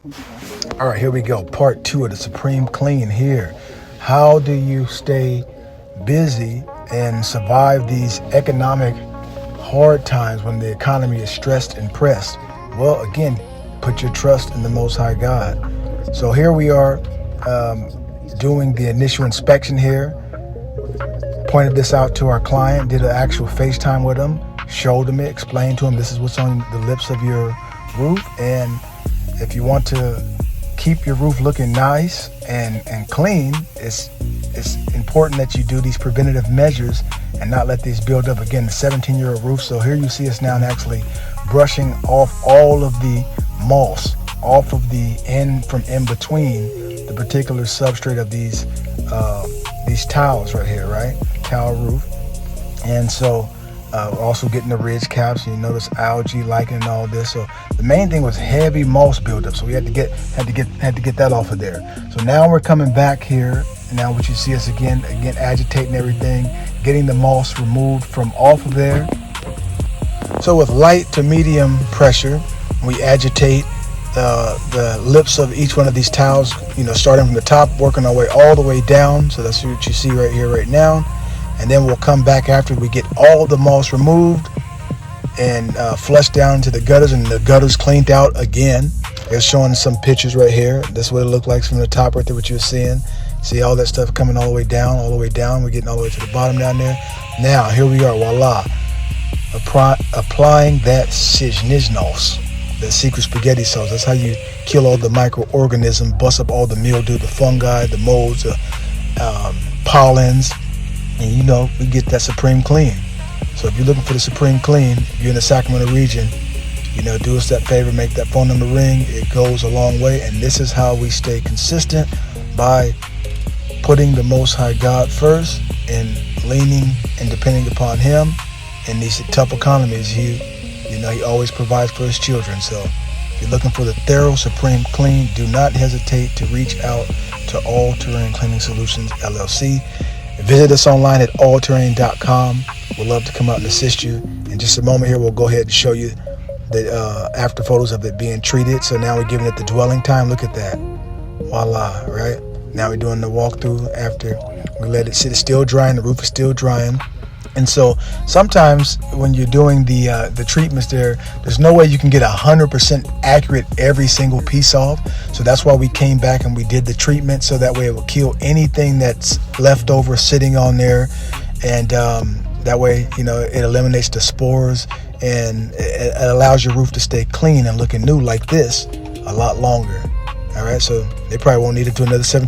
All right, here we go. Part 2 of the Supreme Clean here. How do you stay busy and survive these economic hard times when the economy is stressed and pressed? Well, again, put your trust in the Most High God. So here we are doing the initial inspection here. Pointed this out to our client, did an actual FaceTime with him, showed him it, explained to him this is what's on the lips of your roof. And if you want to keep your roof looking nice and clean, it's important that you do these preventative measures and not let these build up. Again, the 17-year-old roof. So here you see us now actually brushing off all of the moss off of the end from in between the particular substrate of these tiles right here, right? Tile roof. And so also getting the ridge caps. You notice algae, lichen, and all this. So the main thing was heavy moss buildup. So we had to get that off of there. So now we're coming back here. Now what you see is again agitating everything, getting the moss removed from off of there. So with light to medium pressure, we agitate the lips of each one of these tiles, starting from the top, working our way all the way down. So that's what you see right here, right now. And then we'll come back after we get all the moss removed and flush down into the gutters, and the gutters cleaned out again. They're showing some pictures right here. That's what it looked like from the top right there, what you're seeing. See all that stuff coming all the way down, We're getting all the way to the bottom down there. Now, here we are, voila. Applying that Shizhnižnos, that secret spaghetti sauce. That's how you kill all the microorganisms, bust up all the mildew, the fungi, the molds, the pollens. And we get that Supreme Clean. So if you're looking for the Supreme Clean, if you're in the Sacramento region, do us that favor, make that phone number ring. It goes a long way. And this is how we stay consistent, by putting the Most High God first and leaning and depending upon Him in these tough economies. He always provides for His children. So if you're looking for the thorough Supreme Clean, do not hesitate to reach out to All Terrain Cleaning Solutions, LLC. Visit us online at allterrain.com. We'd love to come out and assist you. In just a moment here, we'll go ahead and show you the after photos of it being treated. So now we're giving it the dwelling time. Look at that. Voila, right? Now we're doing the walkthrough after we let it sit. It's still drying. The roof is still drying. And so sometimes when you're doing the treatments there's no way you can get 100% accurate every single piece off. So that's why we came back and we did the treatment, so that way it will kill anything that's left over sitting on there. And that way, it eliminates the spores, and it allows your roof to stay clean and looking new like this a lot longer. All right, so they probably won't need it to another 17